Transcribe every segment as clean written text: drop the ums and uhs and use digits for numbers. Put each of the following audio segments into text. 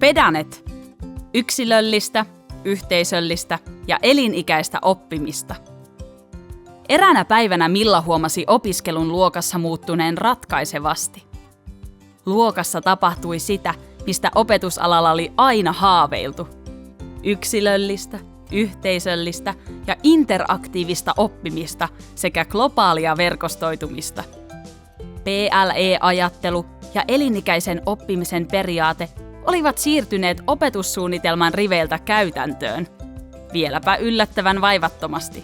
Pedanet. Yksilöllistä, yhteisöllistä ja elinikäistä oppimista. Eräänä päivänä Milla huomasi opiskelun luokassa muuttuneen ratkaisevasti. Luokassa tapahtui sitä, mistä opetusalalla oli aina haaveiltu. Yksilöllistä, yhteisöllistä ja interaktiivista oppimista sekä globaalia verkostoitumista. PLE-ajattelu ja elinikäisen oppimisen periaate olivat siirtyneet opetussuunnitelman riveiltä käytäntöön, vieläpä yllättävän vaivattomasti.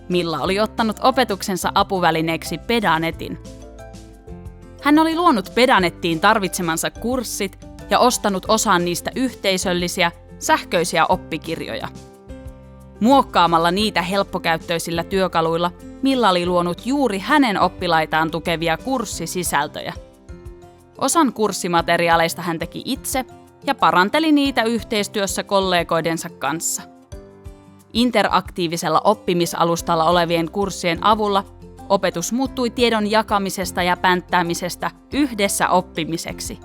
Milla oli ottanut opetuksensa apuvälineeksi Pedanetin. Hän oli luonut Pedanettiin tarvitsemansa kurssit ja ostanut osaan niistä yhteisöllisiä, sähköisiä oppikirjoja. Muokkaamalla niitä helppokäyttöisillä työkaluilla Milla oli luonut juuri hänen oppilaitaan tukevia kurssisisältöjä. Osan kurssimateriaaleista hän teki itse ja paranteli niitä yhteistyössä kollegoidensa kanssa. Interaktiivisella oppimisalustalla olevien kurssien avulla opetus muuttui tiedon jakamisesta ja pänttäämisestä yhdessä oppimiseksi.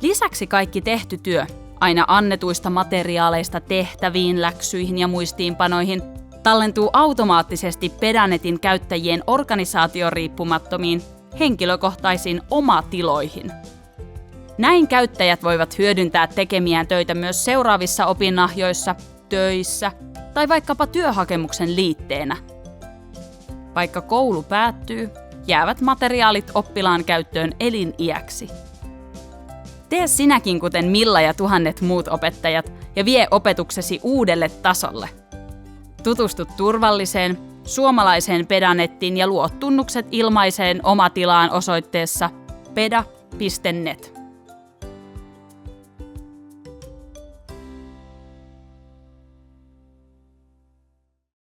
Lisäksi kaikki tehty työ, aina annetuista materiaaleista tehtäviin, läksyihin ja muistiinpanoihin, tallentuu automaattisesti Pedanetin käyttäjien organisaatioriippumattomiin henkilökohtaisiin omatiloihin. Näin käyttäjät voivat hyödyntää tekemiään töitä myös seuraavissa opinahjoissa, töissä tai vaikkapa työhakemuksen liitteenä. Vaikka koulu päättyy, jäävät materiaalit oppilaan käyttöön eliniäksi. Tee sinäkin kuten Milla ja tuhannet muut opettajat ja vie opetuksesi uudelle tasolle. Tutustu turvalliseen, suomalaiseen Pedanettiin ja luo tunnukset ilmaiseen omatilaan osoitteessa peda.net.